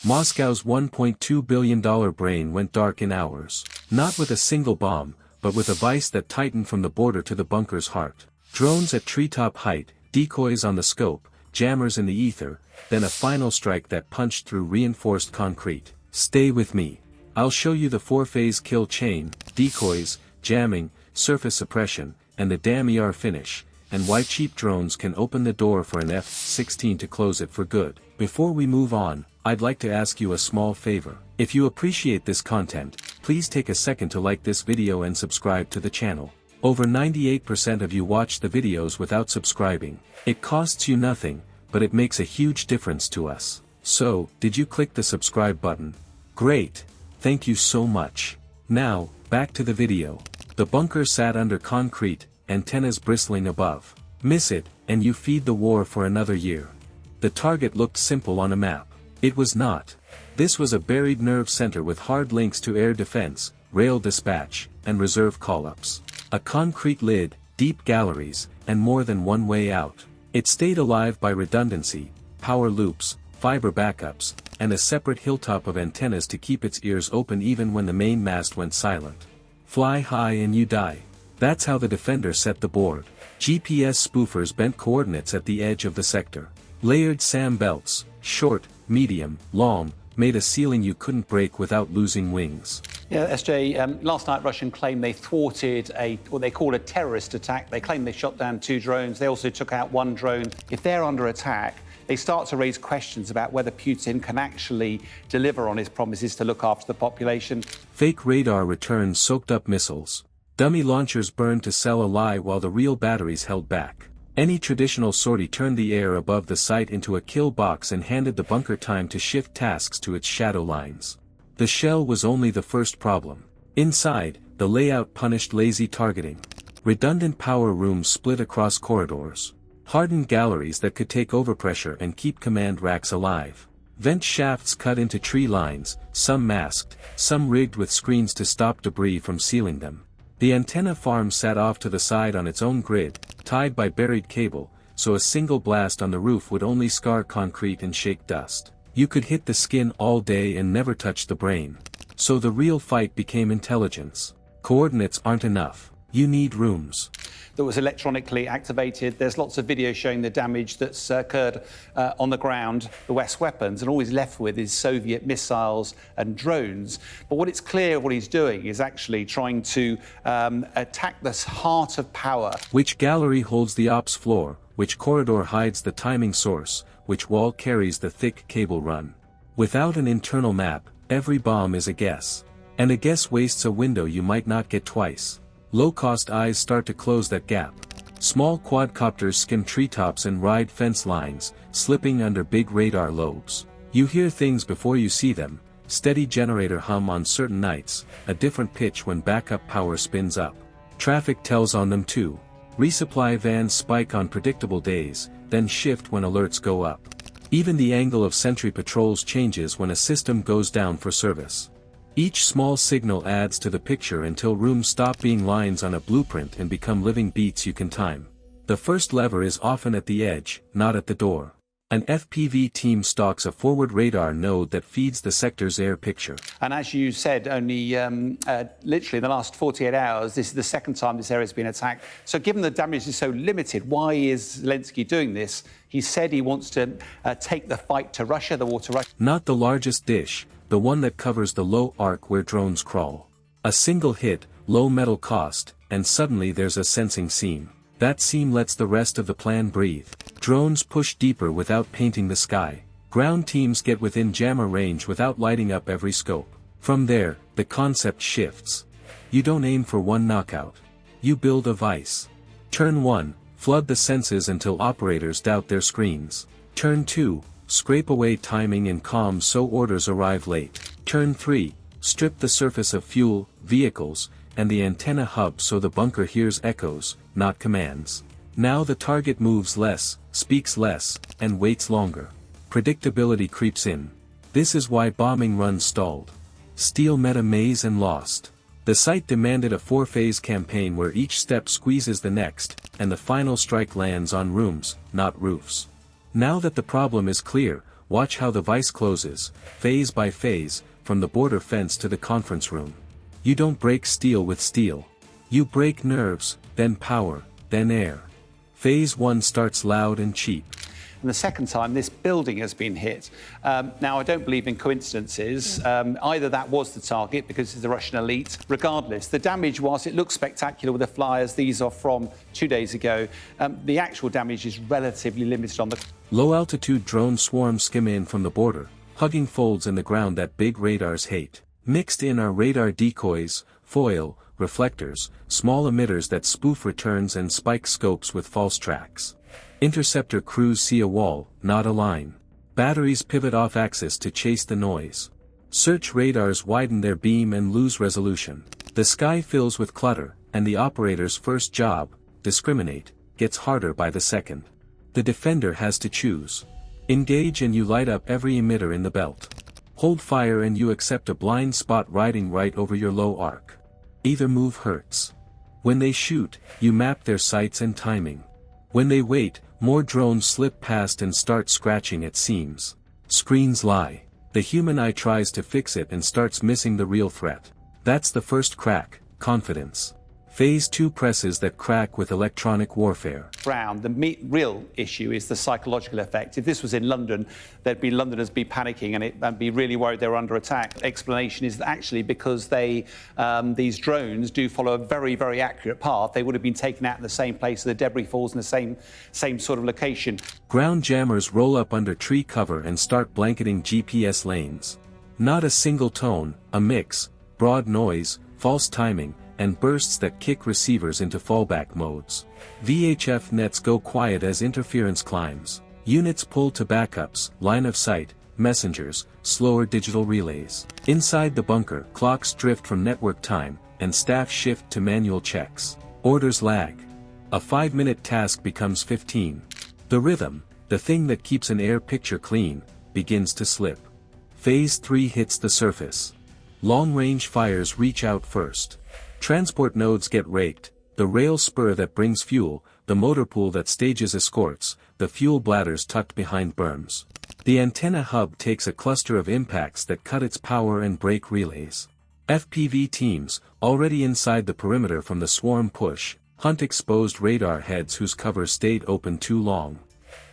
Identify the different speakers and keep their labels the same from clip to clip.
Speaker 1: Moscow's $1.2 billion brain went dark in hours. Not with a single bomb, but with a vice that tightened from the border to the bunker's heart. Drones at treetop height, decoys on the scope, jammers in the ether, then a final strike that punched through reinforced concrete. Stay with me. I'll show you the four-phase kill chain, decoys, jamming, surface suppression, and the JDAM ER finish, and why cheap drones can open the door for an F-16 to close it for good. Before we move on, I'd like to ask you a small favor. If you appreciate this content, please take a second to like this video and subscribe to the channel. Over 98% of you watch the videos without subscribing. It costs you nothing, but it makes a huge difference to us. So, did you click the subscribe button? Great! Thank you so much. Now, back to the video. The bunker sat under concrete, antennas bristling above. Miss it, and you feed the war for another year. The target looked simple on a map. It was not. This was a buried nerve center with hard links to air defense, rail dispatch, and reserve call-ups. A concrete lid, deep galleries, and more than one way out. It stayed alive by redundancy, power loops, fiber backups, and a separate hilltop of antennas to keep its ears open even when the main mast went silent. Fly high and you die. That's how the defender set the board. GPS spoofers bent coordinates at the edge of the sector. Layered SAM belts, short, medium, long, made a ceiling you couldn't break without losing wings.
Speaker 2: Yeah, SJ, last night Russian claimed they thwarted what they call a terrorist attack. They claimed they shot down 2 drones. They also took out 1 drone. If they're under attack, they start to raise questions about whether Putin can actually deliver on his promises to look after the population.
Speaker 1: Fake radar returns soaked up missiles. Dummy launchers burned to sell a lie while the real batteries held back. Any traditional sortie turned the air above the site into a kill box and handed the bunker time to shift tasks to its shadow lines. The shell was only the first problem. Inside, the layout punished lazy targeting. Redundant power rooms split across corridors. Hardened galleries that could take overpressure and keep command racks alive. Vent shafts cut into tree lines, some masked, some rigged with screens to stop debris from sealing them. The antenna farm sat off to the side on its own grid, tied by buried cable, so a single blast on the roof would only scar concrete and shake dust. You could hit the skin all day and never touch the brain. So the real fight became intelligence. Coordinates aren't enough. You need rooms.
Speaker 2: That was electronically activated. There's lots of video showing the damage that's occurred on the ground, the West's weapons, and all he's left with is Soviet missiles and drones. But what it's clear what he's doing is actually trying to attack this heart of power.
Speaker 1: Which gallery holds the ops floor, which corridor hides the timing source, which wall carries the thick cable run. Without an internal map, every bomb is a guess. And a guess wastes a window you might not get twice. Low-cost eyes start to close that gap. Small quadcopters skim treetops and ride fence lines, slipping under big radar lobes. You hear things before you see them, steady generator hum on certain nights, a different pitch when backup power spins up. Traffic tells on them too. Resupply vans spike on predictable days, then shift when alerts go up. Even the angle of sentry patrols changes when a system goes down for service. Each small signal adds to the picture until rooms stop being lines on a blueprint and become living beats you can time. The first lever is often at the edge, not at the door. An FPV team stalks a forward radar node that feeds the sector's air picture.
Speaker 2: And as you said, only literally in the last 48 hours, this is the second time this area has been attacked. So given the damage is so limited, why is Zelensky doing this? He said he wants to take the fight to Russia, the war to Russia.
Speaker 1: Not the largest dish, the one that covers the low arc where drones crawl. A single hit, low metal cost, and suddenly there's a sensing seam. That seam lets the rest of the plan breathe. Drones push deeper without painting the sky. Ground teams get within jammer range without lighting up every scope. From there, the concept shifts. You don't aim for one knockout. You build a vice. Turn 1, flood the senses until operators doubt their screens. Turn 2, scrape away timing and comms so orders arrive late. Turn 3, strip the surface of fuel, vehicles, and the antenna hub so the bunker hears echoes, not commands. Now the target moves less, speaks less, and waits longer. Predictability creeps in. This is why bombing runs stalled. Steel meta maze and lost. The site demanded a 4-phase campaign where each step squeezes the next, and the final strike lands on rooms, not roofs. Now that the problem is clear, watch how the vice closes, phase by phase, from the border fence to the conference room. You don't break steel with steel. You break nerves, then power, then air. Phase 1 starts loud and cheap.
Speaker 2: And the second time, this building has been hit. Now, I don't believe in coincidences. Either that was the target because it's the Russian elite. Regardless, the damage, whilst it looks spectacular with the flyers, these are from 2 days ago, the actual damage is relatively limited on the...
Speaker 1: Low-altitude drone swarms skim in from the border, hugging folds in the ground that big radars hate. Mixed in are radar decoys, foil, reflectors, small emitters that spoof returns and spike scopes with false tracks. Interceptor crews see a wall, not a line. Batteries pivot off axis to chase the noise. Search radars widen their beam and lose resolution. The sky fills with clutter, and the operator's first job, discriminate, gets harder by the second. The defender has to choose. Engage and you light up every emitter in the belt. Hold fire and you accept a blind spot riding right over your low arc. Either move hurts. When they shoot, you map their sights and timing. When they wait, more drones slip past and start scratching at seams. Screens lie. The human eye tries to fix it and starts missing the real threat. That's the first crack, confidence. Phase 2 presses that crack with electronic warfare.
Speaker 2: The real issue is the psychological effect. If this was in London, there'd be Londoners be panicking and be really worried they were under attack. Explanation is that actually because these drones do follow a very, very accurate path, they would have been taken out in the same place, the debris falls in the same sort of location.
Speaker 1: Ground jammers roll up under tree cover and start blanketing GPS lanes. Not a single tone, a mix, broad noise, false timing, and bursts that kick receivers into fallback modes. VHF nets go quiet as interference climbs. Units pull to backups, line of sight, messengers, slower digital relays. Inside the bunker, clocks drift from network time, and staff shift to manual checks. Orders lag. A 5-minute task becomes 15. The rhythm, the thing that keeps an air picture clean, begins to slip. Phase 3 hits the surface. Long-range fires reach out first. Transport nodes get raked, the rail spur that brings fuel, the motor pool that stages escorts, the fuel bladders tucked behind berms. The antenna hub takes a cluster of impacts that cut its power and break relays. FPV teams, already inside the perimeter from the swarm push, hunt exposed radar heads whose cover stayed open too long.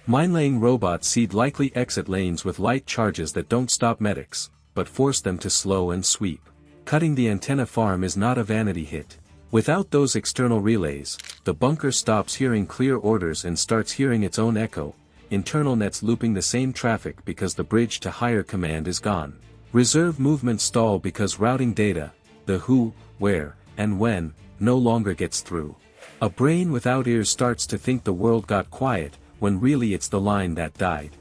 Speaker 1: Mine-laying robots seed likely exit lanes with light charges that don't stop medics, but force them to slow and sweep. Cutting the antenna farm is not a vanity hit. Without those external relays, the bunker stops hearing clear orders and starts hearing its own echo, internal nets looping the same traffic because the bridge to higher command is gone. Reserve movement stall because routing data, the who, where, and when, no longer gets through. A brain without ears starts to think the world got quiet, when really it's the line that died.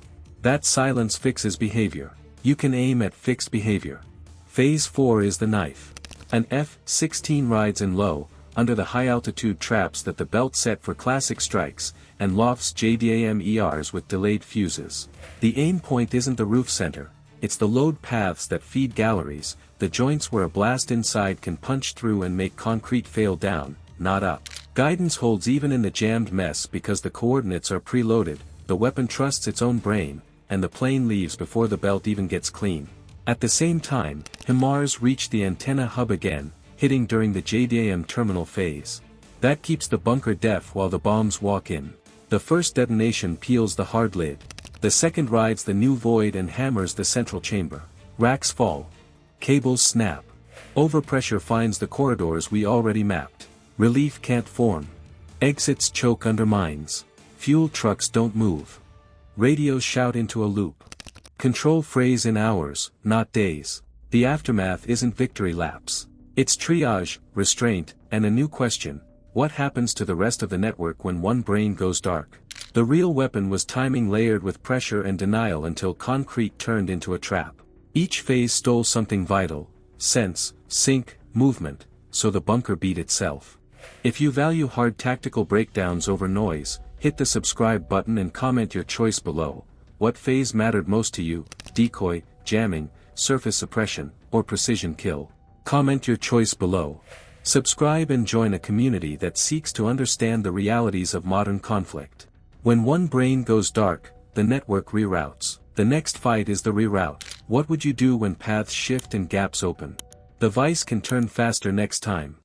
Speaker 1: That silence fixes behavior. You can aim at fixed behavior. Phase 4 is the knife. An F-16 rides in low, under the high-altitude traps that the belt set for classic strikes, and lofts JDAM ERs with delayed fuses. The aim point isn't the roof center, it's the load paths that feed galleries, the joints where a blast inside can punch through and make concrete fail down, not up. Guidance holds even in the jammed mess because the coordinates are preloaded, the weapon trusts its own brain, and the plane leaves before the belt even gets clean. At the same time, HIMARS reach the antenna hub again, hitting during the JDAM terminal phase. That keeps the bunker deaf while the bombs walk in. The first detonation peels the hard lid. The second rides the new void and hammers the central chamber. Racks fall. Cables snap. Overpressure finds the corridors we already mapped. Relief can't form. Exits choke under mines. Fuel trucks don't move. Radios shout into a loop. Control phrase in hours, not days. The aftermath isn't victory laps. It's triage, restraint, and a new question: what happens to the rest of the network when one brain goes dark? The real weapon was timing layered with pressure and denial until concrete turned into a trap. Each phase stole something vital: sense, sync, movement, so the bunker beat itself. If you value hard tactical breakdowns over noise, hit the subscribe button and comment your choice below. What phase mattered most to you: decoy, jamming, surface suppression, or precision kill? Comment your choice below. Subscribe and join a community that seeks to understand the realities of modern conflict. When one brain goes dark, the network reroutes. The next fight is the reroute. What would you do when paths shift and gaps open? The vice can turn faster next time.